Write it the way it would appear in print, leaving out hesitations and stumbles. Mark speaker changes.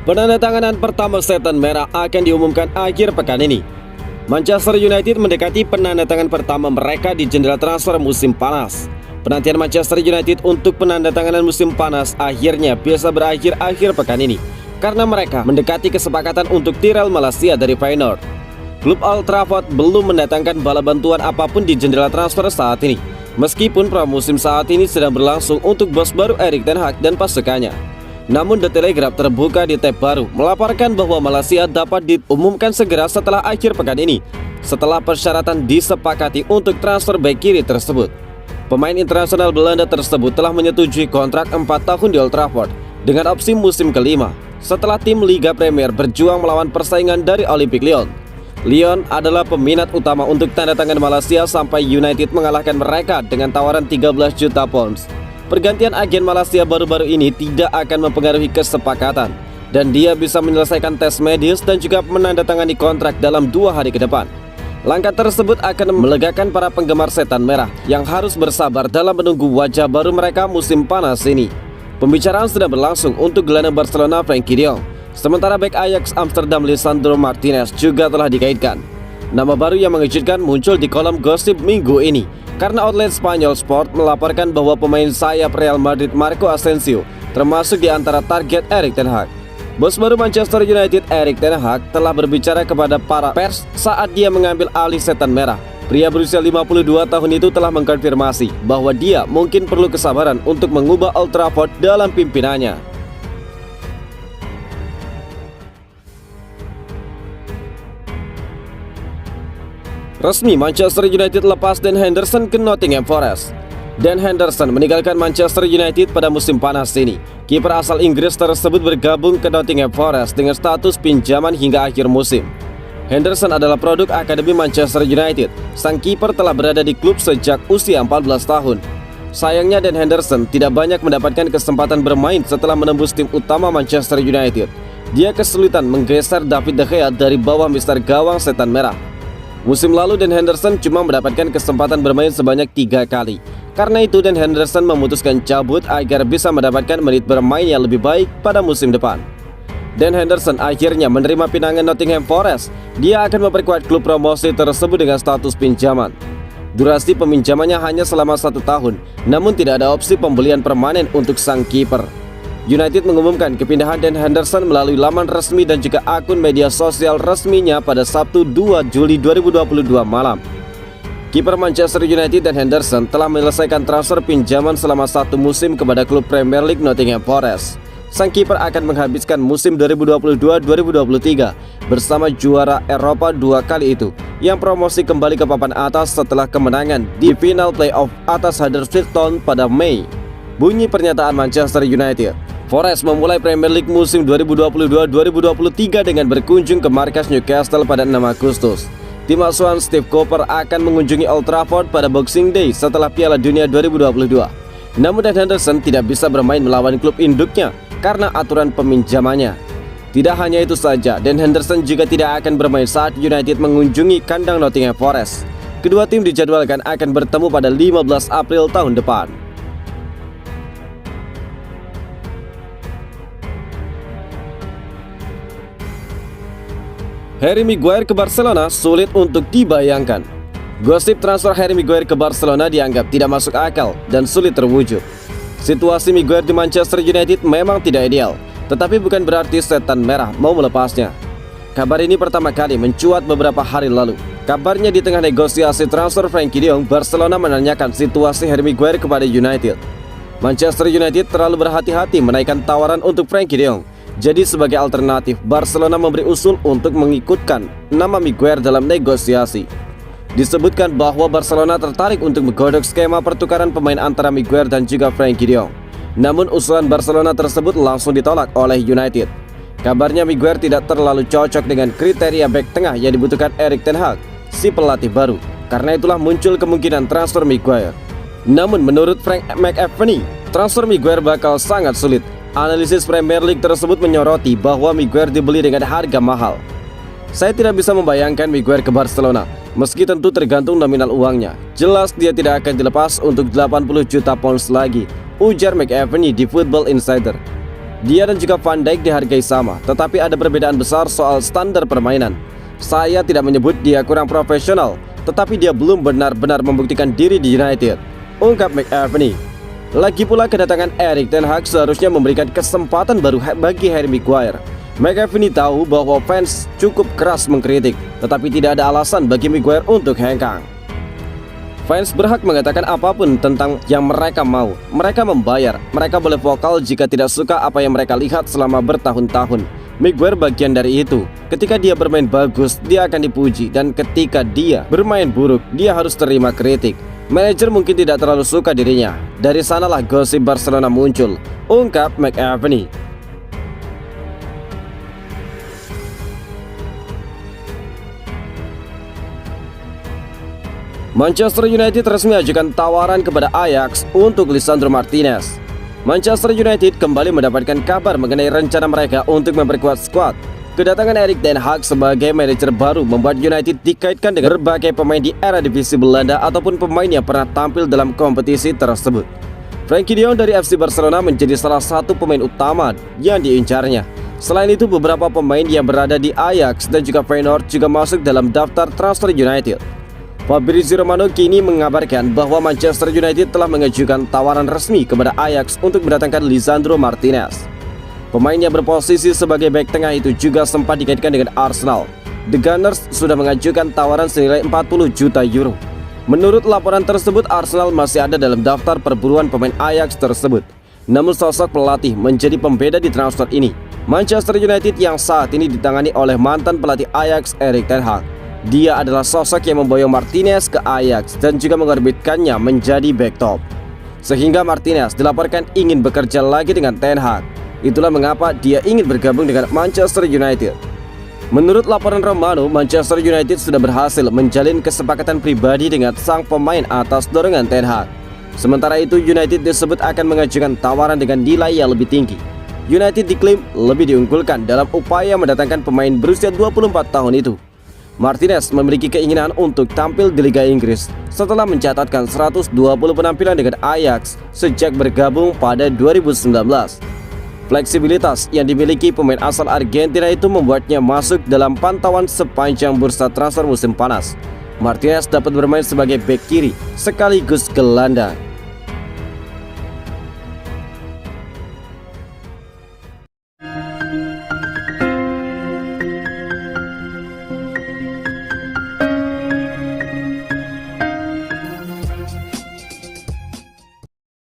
Speaker 1: Penandatanganan pertama setan merah akan diumumkan akhir pekan ini. Manchester United mendekati penandatangan pertama mereka di jendela transfer musim panas. Penantian Manchester United untuk penandatanganan musim panas akhirnya bisa berakhir akhir pekan ini, karena mereka mendekati kesepakatan untuk Tyrell Malacia dari Feyenoord. Klub Old Trafford belum mendatangkan bala bantuan apapun di jendela transfer saat ini, meskipun pramusim saat ini sedang berlangsung untuk bos baru Erik ten Hag dan pasukannya. Namun The Telegraph terbuka di tab baru melaporkan bahwa Malacia dapat diumumkan segera setelah akhir pekan ini, setelah persyaratan disepakati untuk transfer bek kiri tersebut. Pemain internasional Belanda tersebut telah menyetujui kontrak 4 tahun di Old Trafford dengan opsi musim kelima, setelah tim Liga Premier berjuang melawan persaingan dari Olympique Lyon. Lyon adalah peminat utama untuk tanda tangan Malacia sampai United mengalahkan mereka dengan tawaran 13 juta pounds. Pergantian agen Malacia baru-baru ini tidak akan mempengaruhi kesepakatan, dan dia bisa menyelesaikan tes medis dan juga menandatangani kontrak dalam 2 hari ke depan. Langkah tersebut akan melegakan para penggemar setan merah yang harus bersabar dalam menunggu wajah baru mereka musim panas ini. Pembicaraan sedang berlangsung untuk gelandang Barcelona Frenkie de Jong, sementara bek Ajax Amsterdam Lisandro Martinez juga telah dikaitkan. Nama baru yang mengejutkan muncul di kolom gosip minggu ini, karena outlet Spanyol Sport melaporkan bahwa pemain sayap Real Madrid Marco Asensio termasuk di antara target Erik ten Hag. Bos baru Manchester United Erik ten Hag telah berbicara kepada para pers saat dia mengambil alih setan merah. Pria berusia 52 tahun itu telah mengkonfirmasi bahwa dia mungkin perlu kesabaran untuk mengubah Old Trafford dalam pimpinannya. Resmi Manchester United lepas Dan Henderson ke Nottingham Forest. Dan Henderson meninggalkan Manchester United pada musim panas ini. Kiper asal Inggris tersebut bergabung ke Nottingham Forest dengan status pinjaman hingga akhir musim. Henderson adalah produk Akademi Manchester United. Sang kiper telah berada di klub sejak usia 14 tahun. Sayangnya Dan Henderson tidak banyak mendapatkan kesempatan bermain setelah menembus tim utama Manchester United. Dia kesulitan menggeser David De Gea dari bawah mister gawang setan merah. Musim lalu Dan Henderson cuma mendapatkan kesempatan bermain sebanyak 3 kali. Karena itu Dan Henderson memutuskan cabut agar bisa mendapatkan menit bermain yang lebih baik pada musim depan. Dan Henderson akhirnya menerima pinangan Nottingham Forest. Dia akan memperkuat klub promosi tersebut dengan status pinjaman. Durasi peminjamannya hanya selama 1 tahun, namun tidak ada opsi pembelian permanen untuk sang kiper. United mengumumkan kepindahan Dan Henderson melalui laman resmi dan juga akun media sosial resminya pada Sabtu 2 Juli 2022 malam. Kiper Manchester United Dan Henderson telah menyelesaikan transfer pinjaman selama 1 musim kepada klub Premier League Nottingham Forest. Sang kiper akan menghabiskan musim 2022-2023 bersama juara Eropa 2 kali itu, yang promosi kembali ke papan atas setelah kemenangan di final playoff atas Huddersfield Town pada Mei. Bunyi pernyataan Manchester United. Forest memulai Premier League musim 2022-2023 dengan berkunjung ke markas Newcastle pada 6 Agustus. Tim asuhan Steve Cooper akan mengunjungi Old Trafford pada Boxing Day setelah Piala Dunia 2022. Namun Dan Henderson tidak bisa bermain melawan klub induknya karena aturan peminjamannya. Tidak hanya itu saja, Dan Henderson juga tidak akan bermain saat United mengunjungi kandang Nottingham Forest. Kedua tim dijadwalkan akan bertemu pada 15 April tahun depan. Harry Maguire ke Barcelona sulit untuk dibayangkan. Gosip transfer Harry Maguire ke Barcelona dianggap tidak masuk akal dan sulit terwujud. Situasi Maguire di Manchester United memang tidak ideal, tetapi bukan berarti setan merah mau melepasnya. Kabar ini pertama kali mencuat beberapa hari lalu. Kabarnya di tengah negosiasi transfer Frenkie de Jong, Barcelona menanyakan situasi Harry Maguire kepada United. Manchester United terlalu berhati-hati menaikkan tawaran untuk Frenkie de Jong. Jadi sebagai alternatif, Barcelona memberi usul untuk mengikutkan nama Maguire dalam negosiasi. Disebutkan bahwa Barcelona tertarik untuk menggodok skema pertukaran pemain antara Maguire dan juga Frenkie de Jong. Namun usulan Barcelona tersebut langsung ditolak oleh United. Kabarnya Maguire tidak terlalu cocok dengan kriteria bek tengah yang dibutuhkan Erik ten Hag, si pelatih baru. Karena itulah muncul kemungkinan transfer Maguire. Namun menurut Frank McAvenny, transfer Maguire bakal sangat sulit Analisis Premier League tersebut menyoroti bahwa Maguire dibeli dengan harga mahal. Saya tidak bisa membayangkan Maguire ke Barcelona, meski tentu tergantung nominal uangnya. Jelas dia tidak akan dilepas untuk 80 juta pounds lagi, ujar McAvenny di Football Insider. Dia dan juga Van Dijk dihargai sama, tetapi ada perbedaan besar soal standar permainan. Saya tidak menyebut dia kurang profesional, tetapi dia belum benar-benar membuktikan diri di United, ungkap McAvenny. Lagi pula kedatangan Erik ten Hag seharusnya memberikan kesempatan baru bagi Harry Maguire. McAvenny tahu bahwa fans cukup keras mengkritik, tetapi tidak ada alasan bagi Maguire untuk hengkang. Fans berhak mengatakan apapun tentang yang mereka mau. Mereka membayar, mereka boleh vokal jika tidak suka apa yang mereka lihat selama bertahun-tahun. Maguire bagian dari itu. Ketika dia bermain bagus, dia akan dipuji, dan ketika dia bermain buruk, dia harus terima kritik. Manajer mungkin tidak terlalu suka dirinya. Dari sanalah gosip Barcelona muncul, ungkap McAvenny. Manchester United resmi ajukan tawaran kepada Ajax untuk Lisandro Martinez. Manchester United kembali mendapatkan kabar mengenai rencana mereka untuk memperkuat skuad. Kedatangan Erik ten Hag sebagai manajer baru membuat United dikaitkan dengan berbagai pemain di era divisi Belanda ataupun pemain yang pernah tampil dalam kompetisi tersebut. Frenkie de Jong dari FC Barcelona menjadi salah satu pemain utama yang diincarnya. Selain itu, beberapa pemain yang berada di Ajax dan juga Feyenoord juga masuk dalam daftar transfer United. Fabrizio Romano kini mengabarkan bahwa Manchester United telah mengajukan tawaran resmi kepada Ajax untuk mendatangkan Lisandro Martinez. Pemain yang berposisi sebagai bek tengah itu juga sempat dikaitkan dengan Arsenal. The Gunners sudah mengajukan tawaran senilai 40 juta euro. Menurut laporan tersebut, Arsenal masih ada dalam daftar perburuan pemain Ajax tersebut. Namun sosok pelatih menjadi pembeda di transfer ini. Manchester United yang saat ini ditangani oleh mantan pelatih Ajax Erik ten Hag. Dia adalah sosok yang memboyong Martinez ke Ajax dan juga mengorbitkannya menjadi back top. Sehingga Martinez dilaporkan ingin bekerja lagi dengan ten Hag. Itulah mengapa dia ingin bergabung dengan Manchester United. Menurut laporan Romano, Manchester United sudah berhasil menjalin kesepakatan pribadi dengan sang pemain atas dorongan ten Hag. Sementara itu, United disebut akan mengajukan tawaran dengan nilai yang lebih tinggi. United diklaim lebih diunggulkan dalam upaya mendatangkan pemain berusia 24 tahun itu. Martinez memiliki keinginan untuk tampil di Liga Inggris setelah mencatatkan 120 penampilan dengan Ajax sejak bergabung pada 2019. Fleksibilitas yang dimiliki pemain asal Argentina itu membuatnya masuk dalam pantauan sepanjang bursa transfer musim panas. Martinez dapat bermain sebagai bek kiri sekaligus gelandang.